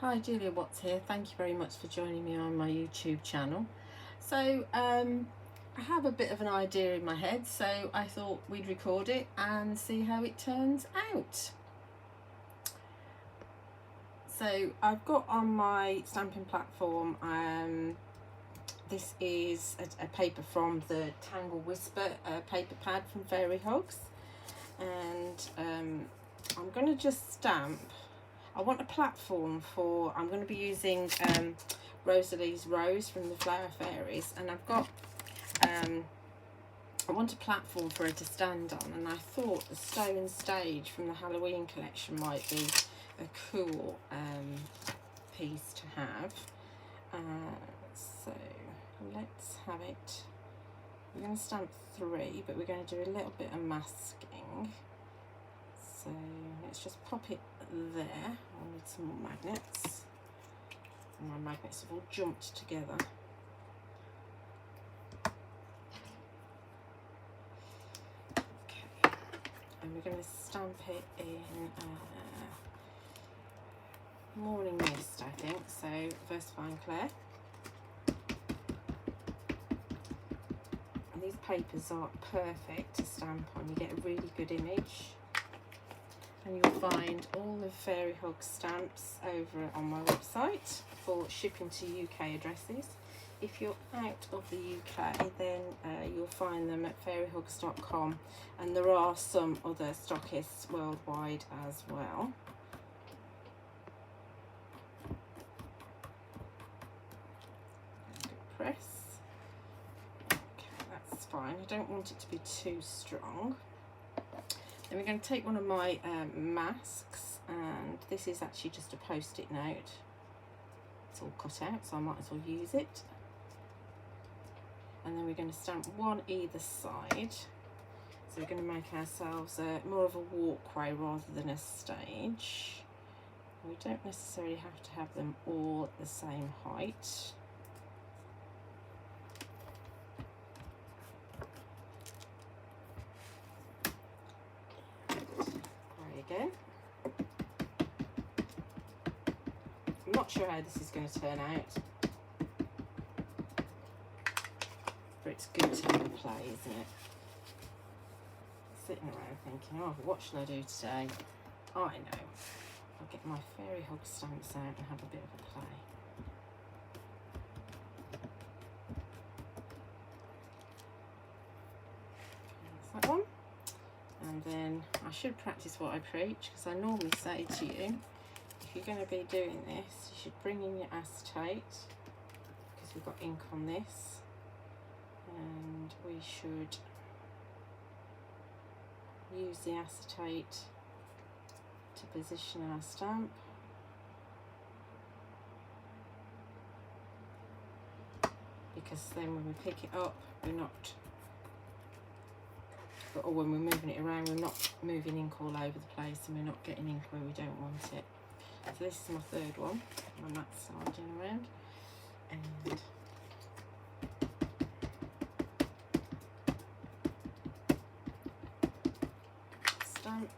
Hi, Julia Watts here. Thank you very much for joining me on my YouTube channel. So I have a bit of an idea in my head, so I thought we'd record it and see how it turns out. So I've got on my stamping platform, this is a paper from the Tangle Whisper paper pad from Fairy Hugs, and I'm going to just stamp. I want a platform for, I'm going to be using Rosalie's Rose from the Flower Fairies, and I've got, I want a platform for her to stand on, and I thought the Stone Stage from the Halloween collection might be a cool piece to have. So let's have it. We're going to stamp 3, but we're going to do a little bit of masking. So let's just pop it there. I need some more magnets. And my magnets have all jumped together. Okay, and we're going to stamp it in Morning Mist, I think. So Versafine Clair. And these papers are perfect to stamp on. You get a really good image. And you'll find all the Fairy Hug stamps over on my website for shipping to UK addresses. If you're out of the UK, then you'll find them at fairyhugs.com, and there are some other stockists worldwide as well. Good press. Okay, that's fine. I don't want it to be too strong. Then we're going to take one of my masks, and this is actually just a post-it note. It's all cut out, so I might as well use it. And then we're going to stamp one either side. So we're going to make ourselves more of a walkway rather than a stage. We don't necessarily have to have them all at the same height. Again. I'm not sure how this is going to turn out, but it's good to have a play, isn't it? Sitting around thinking, oh, what shall I do today? Oh, I know. I'll get my Fairy Hug stamps out and have a bit of a play. That's that one. And then I should practice what I preach, because I normally say to you, if you're going to be doing this, you should bring in your acetate, because we've got ink on this, and we should use the acetate to position our stamp. Because then when we pick it up, we're not, or when we're moving it around, we're not moving ink all over the place, and we're not getting ink where we don't want it. So this is my third one, my mat sliding around, and stamp.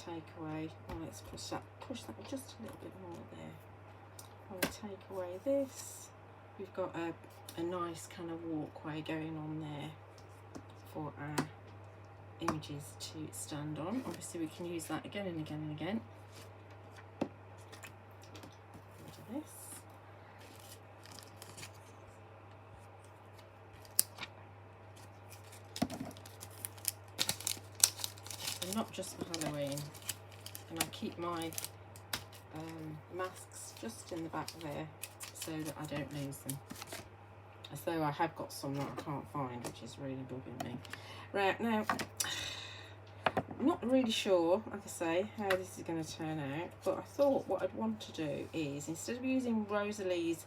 Take away, well, let's push that just a little bit more there. I'm going to take away this. We've got a nice kind of walkway going on there for our images to stand on. Obviously we can use that again and again and again. Rid of this. Not just for Halloween, and I keep my masks just in the back there so that I don't lose them, as though I have got some that I can't find, which is really bugging me. Right, now I'm not really sure, like I say, how this is going to turn out, but I thought what I'd want to do is, instead of using Rosalie's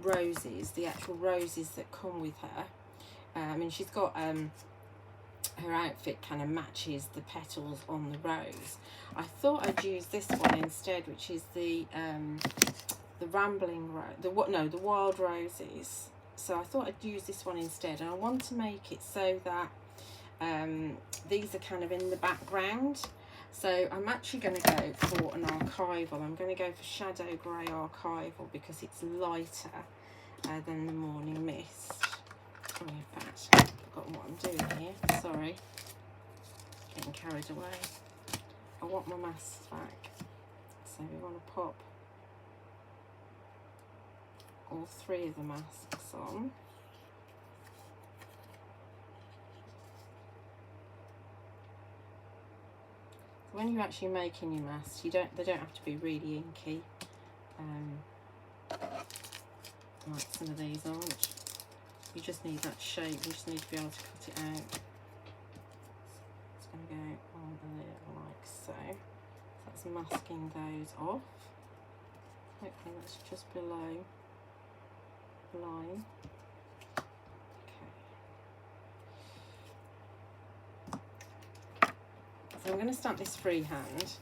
roses, the actual roses that come with her, I mean, she's got her outfit kind of matches the petals on the rose. I thought I'd use this one instead, which is the rambling rose, the wild roses. so I thought I'd use this one instead, and I want to make it so that these are kind of in the background. So I'm actually going to go for an archival. I'm going to go for Shadow Grey Archival because it's lighter than the Morning Mist. Oh, in fact, I've forgotten what I'm doing here. Sorry. Getting carried away. I want my masks back. So we want to pop all 3 of the masks on. When you're actually making your masks, they don't have to be really inky, like some of these aren't. You just need that shape. You just need to be able to cut it out. It's going to go on a little like so. That's masking those off. Hopefully that's just below the line. So I'm going to stamp this freehand,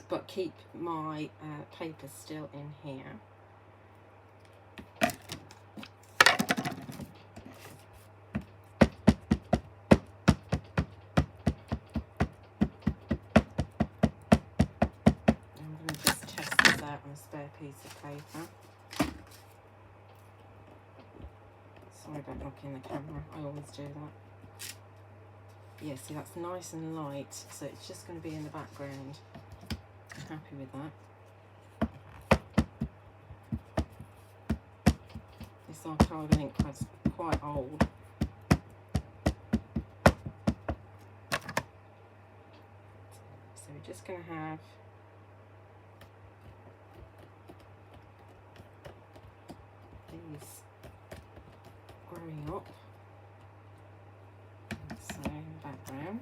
but keep my paper still in here. I'm going to just test this out on a spare piece of paper. Sorry about knocking the camera, I always do that. Yeah, see, that's nice and light, so it's just going to be in the background. I'm happy with that. This archival ink was quite old. So we're just going to have these growing up. So background,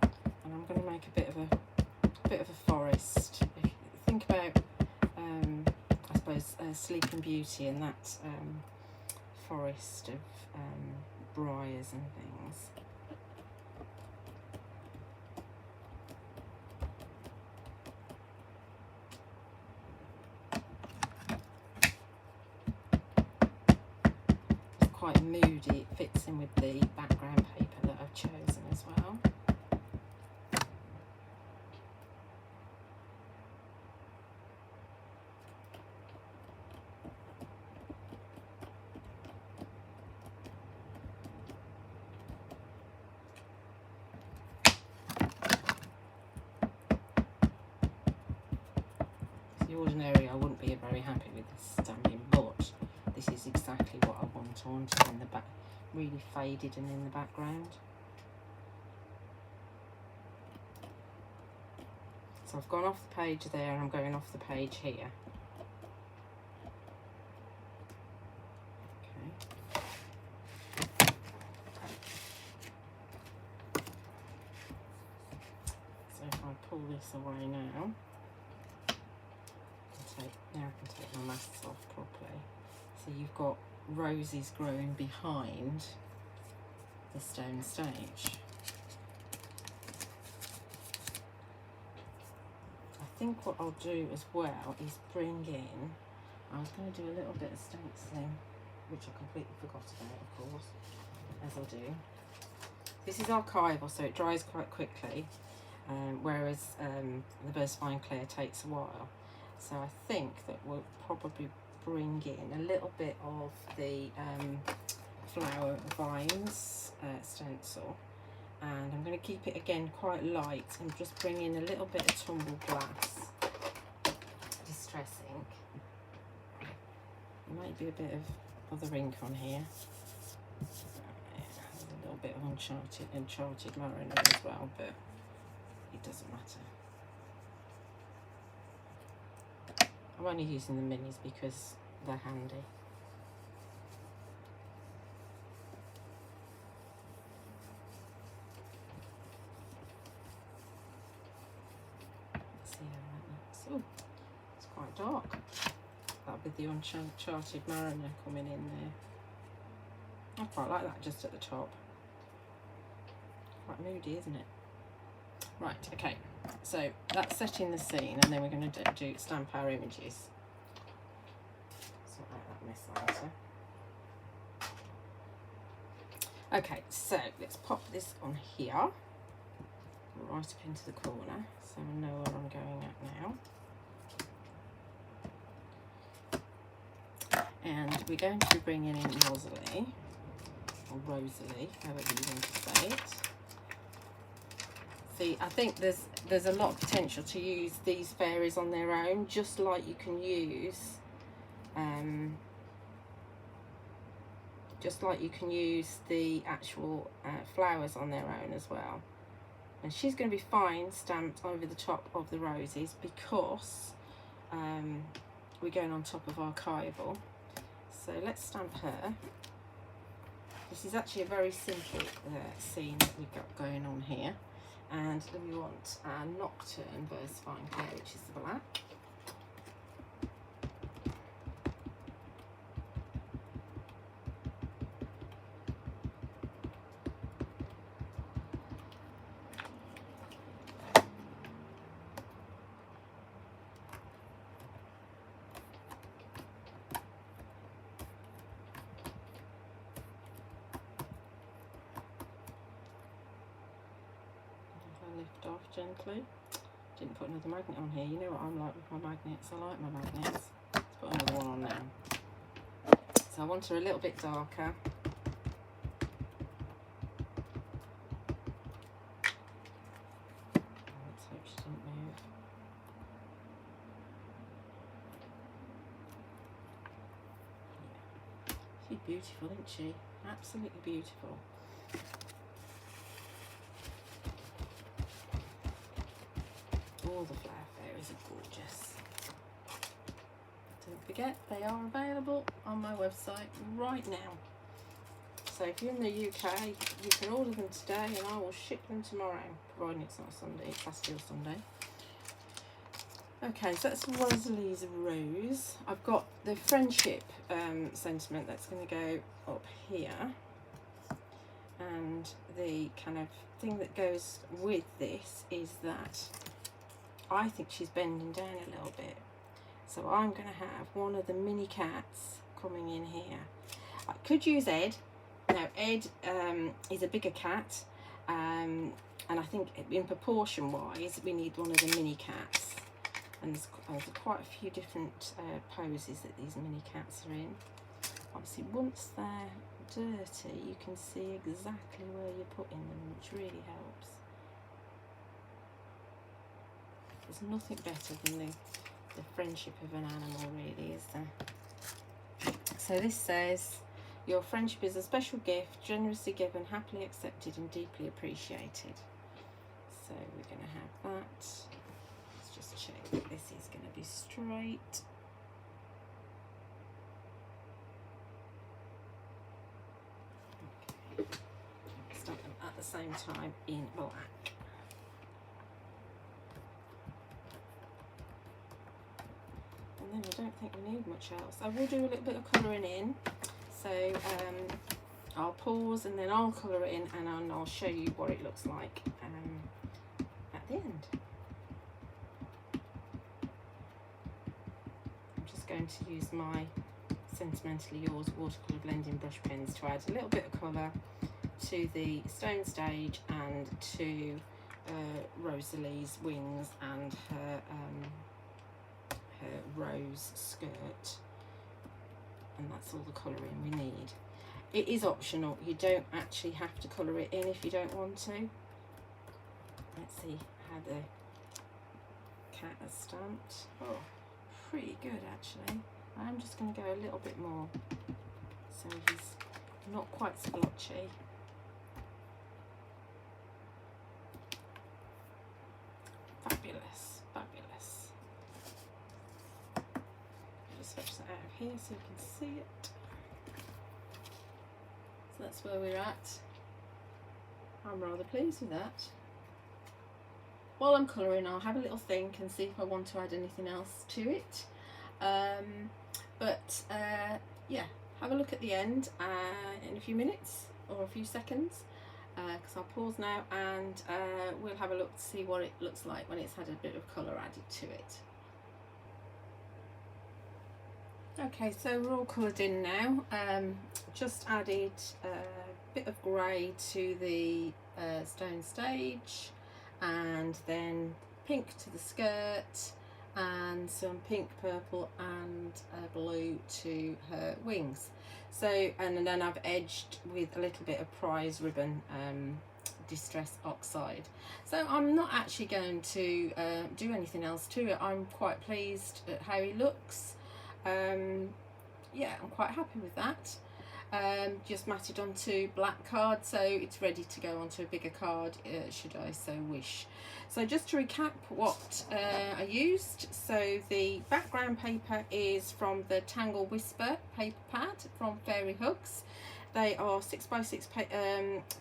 and I'm going to make a bit of a forest. If you think about, I suppose, Sleeping Beauty and that forest of briars and things. Quite moody, it fits in with the background paper that I've chosen as well. So ordinarily I wouldn't be very happy with this stamping, but this is exactly what I want. I want it in the back, really faded and in the background. So I've gone off the page there and I'm going off the page here. Okay. So if I pull this away now, I can take my masks off properly. So you've got roses growing behind the stone stage. I think what I'll do as well is bring in, I was going to do a little bit of stenciling, which I completely forgot about, of course, as I do. This is archival, so it dries quite quickly, whereas the Burst Fine Clear takes a while. So I think that we'll probably bring in a little bit of the Flower Vines stencil, and I'm going to keep it again quite light and just bring in a little bit of Tumble Glass Distress ink. There might be a bit of other ink on here. A little bit of Uncharted Mariner as well, but it doesn't matter. I'm only using the minis because they're handy. Let's see how that looks. Oh, it's quite dark. That with the Uncharted Mariner coming in there. I quite like that just at the top. Quite moody, isn't it? Right, okay. So that's setting the scene, and then we're going to do stamp our images. sort out that mess later. Okay, so let's pop this on here, right up into the corner, so I know where I'm going at now. And we're going to be bringing in Rosalie, or Rosalie, however you want to say it. See, I think there's a lot of potential to use these fairies on their own, just like you can use the actual flowers on their own as well. And she's going to be fine stamped over the top of the roses because we're going on top of archival. So let's stamp her. This is actually a very simple scene that we've got going on here. And then we want our Nocturne Burst Fine Care, which is the black. Lift off gently. Didn't put another magnet on here. You know what I'm like with my magnets. I like my magnets. Let's put another one on now. So I want her a little bit darker. Let's hope she didn't move. She's beautiful, isn't she? Absolutely beautiful. All the flower fairies are gorgeous. Don't forget, they are available on my website right now. So if you're in the UK, you can order them today and I will ship them tomorrow, providing it's not Sunday, it's Bastille Sunday. Okay, so that's Rosalie's Rose. I've got the friendship sentiment that's going to go up here. And the kind of thing that goes with this is that I think she's bending down a little bit. So I'm going to have one of the mini cats coming in here. I could use Ed. Now Ed is a bigger cat, and I think in proportion wise we need one of the mini cats. And there's quite a few different poses that these mini cats are in. Obviously once they're dirty you can see exactly where you're putting them, which really helps. There's nothing better than the friendship of an animal, really, is there? So this says, your friendship is a special gift, generously given, happily accepted and deeply appreciated. So we're going to have that. Let's just check that this is going to be straight. Okay. Stamp them at the same time in black. And then I don't think we need much else. I will do a little bit of colouring in, so I'll pause and then I'll colour it in and I'll show you what it looks like at the end. I'm just going to use my Sentimentally Yours watercolour blending brush pens to add a little bit of colour to the stone stage and to Rosalie's wings and her rose skirt, and that's all the colouring we need. It is optional, you don't actually have to colour it in if you don't want to. Let's see how the cat is stamped. Oh, pretty good actually. I'm just going to go a little bit more so he's not quite splotchy. Fabulous, fabulous. Just switch that out of here so you can see it. So that's where we're at. I'm rather pleased with that. While I'm colouring, I'll have a little think and see if I want to add anything else to it. Yeah, have a look at the end in a few minutes or a few seconds, because I'll pause now and we'll have a look to see what it looks like when it's had a bit of colour added to it. Okay, so we're all coloured in now. Just added a bit of grey to the stone stage, and then pink to the skirt, and some pink, purple and blue to her wings. So, and then I've edged with a little bit of prize ribbon, distress oxide. So I'm not actually going to do anything else to it. I'm quite pleased at how he looks. Yeah, I'm quite happy with that. Just matted onto black card, so it's ready to go onto a bigger card should I so wish. So just to recap what I used, so the background paper is from the Tangle Whisper paper pad from Fairy Hugs. They are 6x6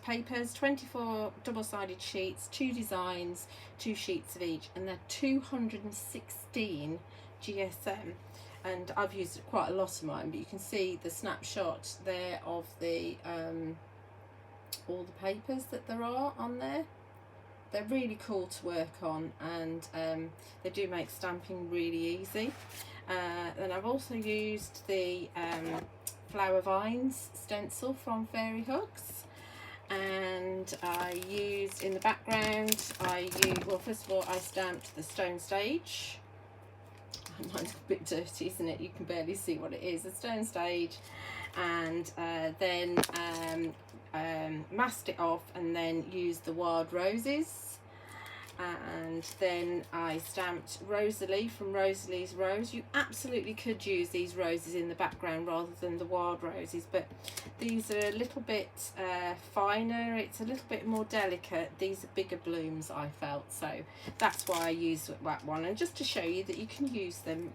papers, 24 double-sided sheets, 2 designs, 2 sheets of each, and they're 216 GSM. And I've used quite a lot of mine, but you can see the snapshot there of the all the papers that there are on there. They're really cool to work on, and they do make stamping really easy. Then I've also used the Flower Vines stencil from Fairy Hugs, and I used in the background, well, first of all I stamped the stone stage. Mine's a bit dirty, isn't it? You can barely see what it is. A stone stage, and then masked it off, and then used the wild roses, and then I stamped Rosalie from Rosalie's Rose. You absolutely could use these roses in the background rather than the wild roses, but these are a little bit finer, it's a little bit more delicate. These are bigger blooms, I felt, so that's why I used that one, and just to show you that you can use them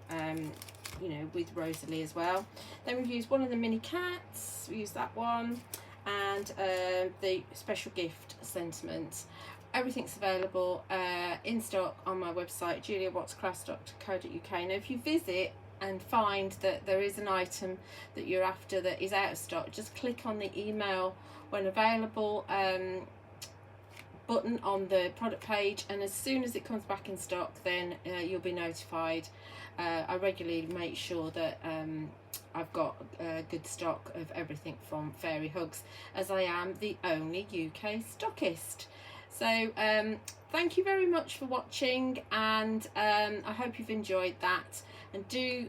you know, with Rosalie as well. Then we've used one of the mini cats, we used that one, and the special gift sentiment. Everything's available in stock on my website, juliawattscrafts.co.uk. Now if you visit and find that there is an item that you're after that is out of stock, just click on the email when available button on the product page, and as soon as it comes back in stock, then you'll be notified. I regularly make sure that I've got good stock of everything from Fairy Hugs, as I am the only UK stockist. So thank you very much for watching, and I hope you've enjoyed that, and do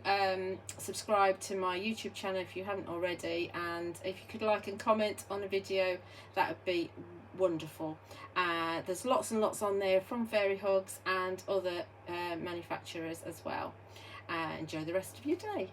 subscribe to my YouTube channel if you haven't already, and if you could like and comment on a video, that would be wonderful. There's lots and lots on there from Fairy Hugs and other manufacturers as well. Enjoy the rest of your day.